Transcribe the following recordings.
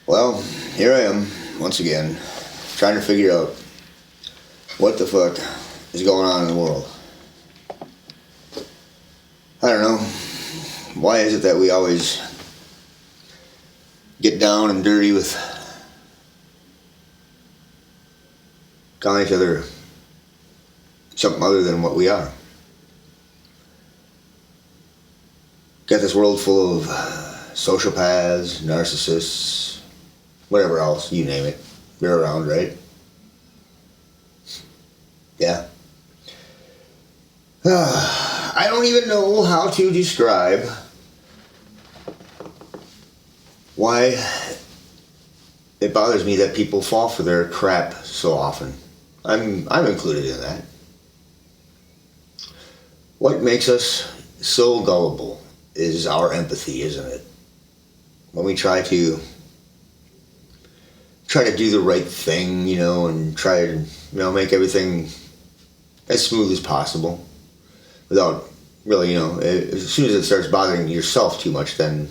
Well, here I am, once again, trying to figure out what the fuck is going on in the world. I don't know. Why is it that we always get down and dirty with calling each other something other than what we are? Got this world full of sociopaths, narcissists, whatever else, you name it. They're around, right? Yeah. I don't even know how to describe why it bothers me that people fall for their crap so often. I'm included in that. What makes us so gullible is our empathy, isn't it? When we try to do the right thing, and try to, make everything as smooth as possible without really, as soon as it starts bothering yourself too much, then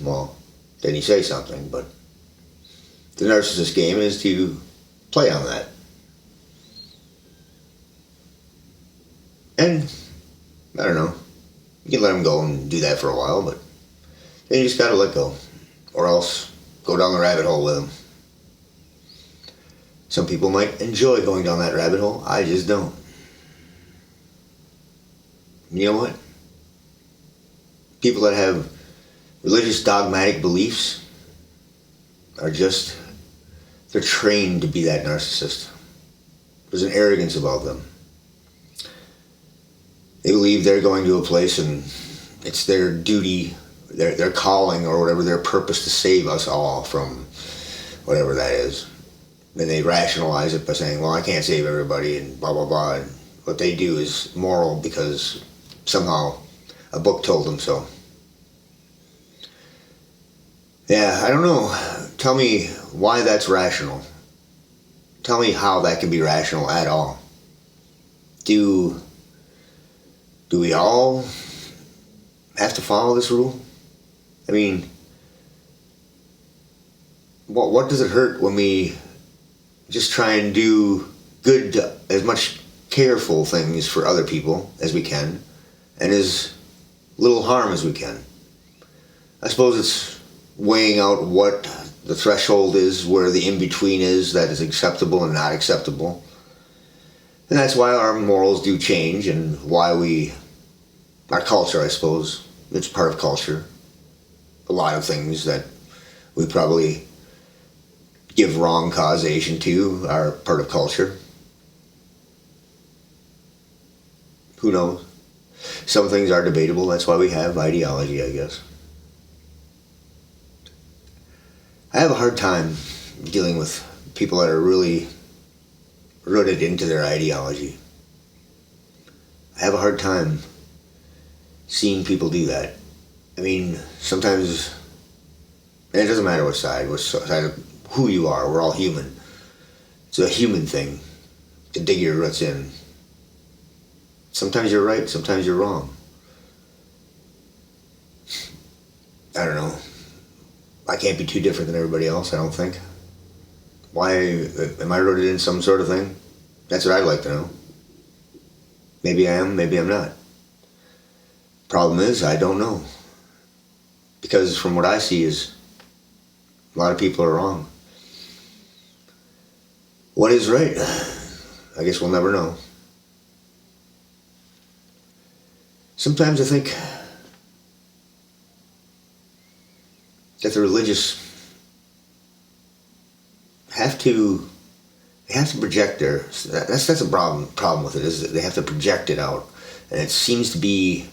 you say something. But the narcissist game is to play on that. And, I don't know, you can let them go and do that for a while, but then you just gotta let go. Or else go down the rabbit hole with them. Some people might enjoy going down that rabbit hole. I just don't. You know what? People that have religious dogmatic beliefs they're trained to be that narcissist. There's an arrogance about them. They believe they're going to a place and it's their duty, their calling or whatever, their purpose to save us all from whatever that is. Then they rationalize it by saying, well, I can't save everybody and blah, blah, blah. And what they do is moral because somehow a book told them so. Yeah, I don't know. Tell me why that's rational. Tell me how that can be rational at all. Do we all have to follow this rule? I mean, what does it hurt when we just try and do good, as much careful things for other people as we can, and as little harm as we can? I suppose it's weighing out what the threshold is, where the in-between is, that is acceptable and not acceptable. And that's why our morals do change, and why our culture, I suppose, it's part of culture. A lot of things that we probably give wrong causation to are part of culture. Who knows? Some things are debatable. That's why we have ideology, I guess. I have a hard time dealing with people that are really rooted into their ideology. I have a hard time seeing people do that. I mean, sometimes, and it doesn't matter what side of who you are, we're all human. It's a human thing to dig your roots in. Sometimes you're right, sometimes you're wrong. I don't know. I can't be too different than everybody else, I don't think. Why, am I rooted in some sort of thing? That's what I'd like to know. Maybe I am, maybe I'm not. Problem is, I don't know. Because from what I see is, a lot of people are wrong. What is right? I guess we'll never know. Sometimes I think that the religious have to project that's a problem with it, is that they have to project it out. And it seems to be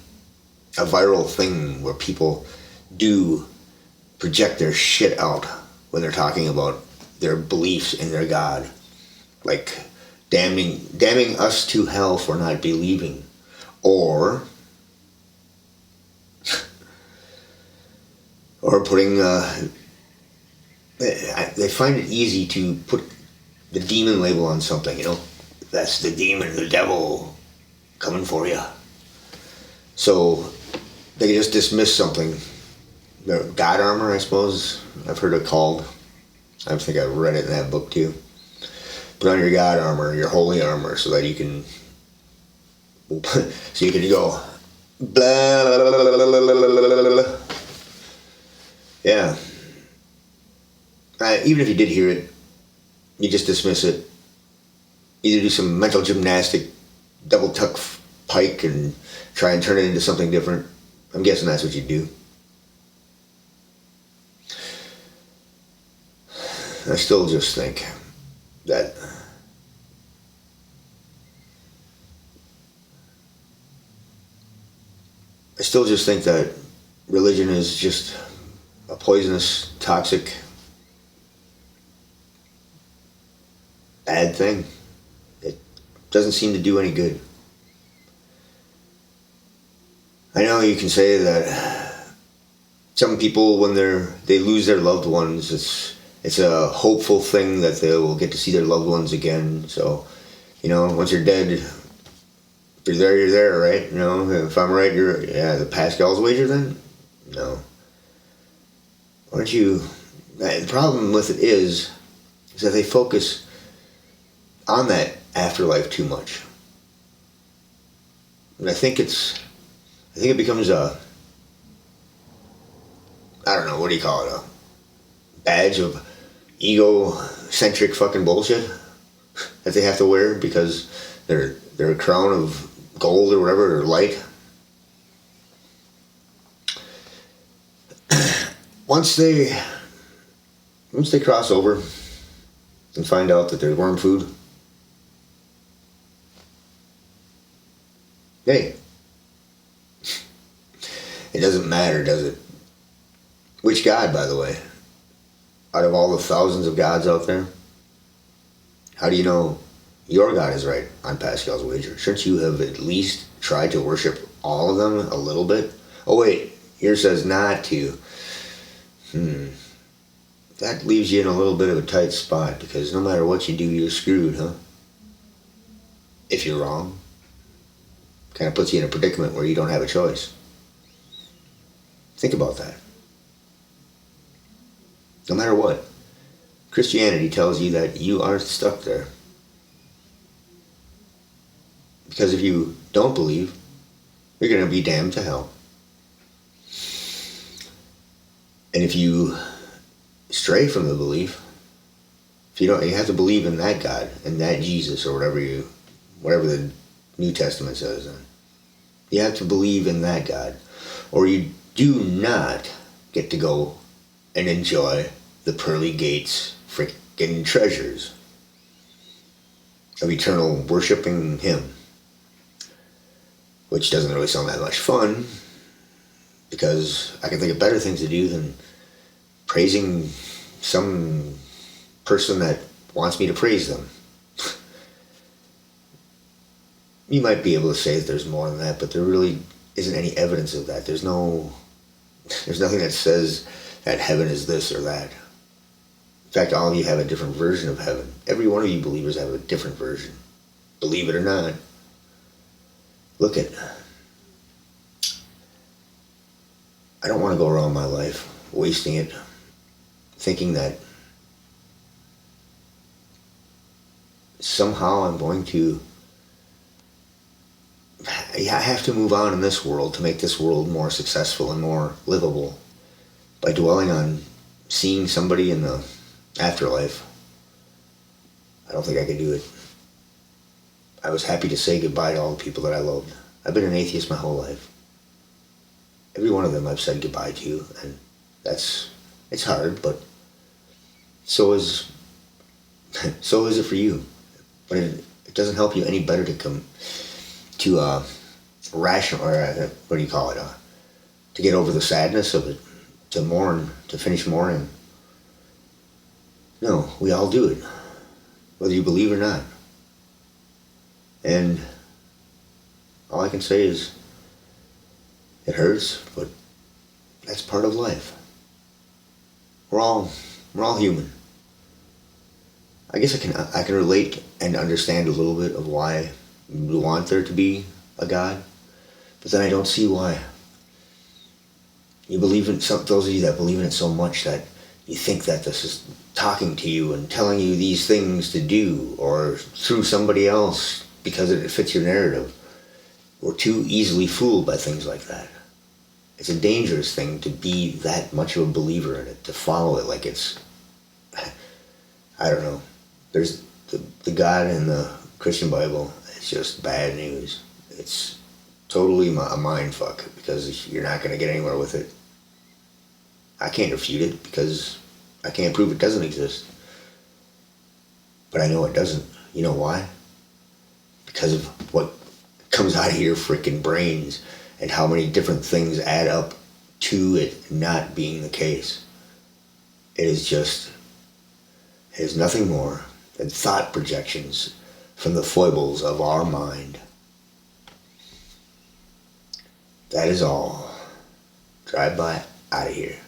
a viral thing where people do project their shit out when they're talking about their beliefs in their God. Like damning us to hell for not believing. Or putting, they find it easy to put the demon label on something, That's the demon, the devil coming for you. So they can just dismiss something. The God armor, I suppose, I've heard it called. I think I read it in that book too. Put on your God armor, your holy armor, so that you can, go, blah, blah, blah, blah, blah, blah. Yeah. Even if you did hear it, you just dismiss it. Either do some mental gymnastic, double tuck pike, and try and turn it into something different. I'm guessing that's what you do. I still just think that religion is just a poisonous, toxic, bad thing. It doesn't seem to do any good. I know you can say that some people, when they lose their loved ones, it's a hopeful thing that they will get to see their loved ones again. So, once you're dead, if you're there, you're there, right? If I'm right, the Pascal's wager then? No. The problem with it is that they focus on that afterlife too much. And I think it becomes I don't know, what do you call it? A badge of egocentric fucking bullshit that they have to wear because they're a crown of gold or whatever, or light. Once they cross over and find out that there's worm food, hey, it doesn't matter, does it? Which God, by the way? Out of all the thousands of gods out there, how do you know your God is right on Pascal's wager? Shouldn't you have at least tried to worship all of them a little bit? Oh wait, yours says not to. That leaves you in a little bit of a tight spot, because no matter what you do, you're screwed, huh? If you're wrong. Kind of puts you in a predicament where you don't have a choice. Think about that. No matter what, Christianity tells you that you are stuck there. Because if you don't believe, you're going to be damned to hell. And if you stray from the belief, you have to believe in that God and that Jesus, or whatever the New Testament says. You have to believe in that God, or you do not get to go and enjoy the pearly gates freaking treasures of eternal worshiping Him, which doesn't really sound that much fun, because I can think of better things to do than praising some person that wants me to praise them. You might be able to say that there's more than that, but there really isn't any evidence of that. There's nothing that says that heaven is this or that. In fact, all of you have a different version of heaven. Every one of you believers have a different version. Believe it or not. Look at, I don't want to go around my life wasting it thinking that somehow I'm going to, I have to move on in this world to make this world more successful and more livable by dwelling on seeing somebody in the afterlife. I don't think I could do it. I was happy to say goodbye to all the people that I loved. I've been an atheist my whole life. Every one of them I've said goodbye to, and it's hard, but so is it for you. But it doesn't help you any better to come to rational, or what do you call it, to get over the sadness of it, to mourn, to finish mourning. No, we all do it, whether you believe or not. And all I can say is, it hurts, but that's part of life. We're all human. I guess I can relate and understand a little bit of why we want there to be a God, but then I don't see why. You believe in those of you that believe in it so much that you think that this is talking to you and telling you these things to do, or through somebody else because it fits your narrative. We're too easily fooled by things like that. It's a dangerous thing to be that much of a believer in it, to follow it like it's, I don't know. There's the God in the Christian Bible. It's just bad news. It's totally a mind fuck, because you're not going to get anywhere with it. I can't refute it because I can't prove it doesn't exist. But I know it doesn't. You know why? Because of what comes out of your freaking brains and how many different things add up to it not being the case. It is nothing more than thought projections from the foibles of our mind. That is all. DriveBYE out of here.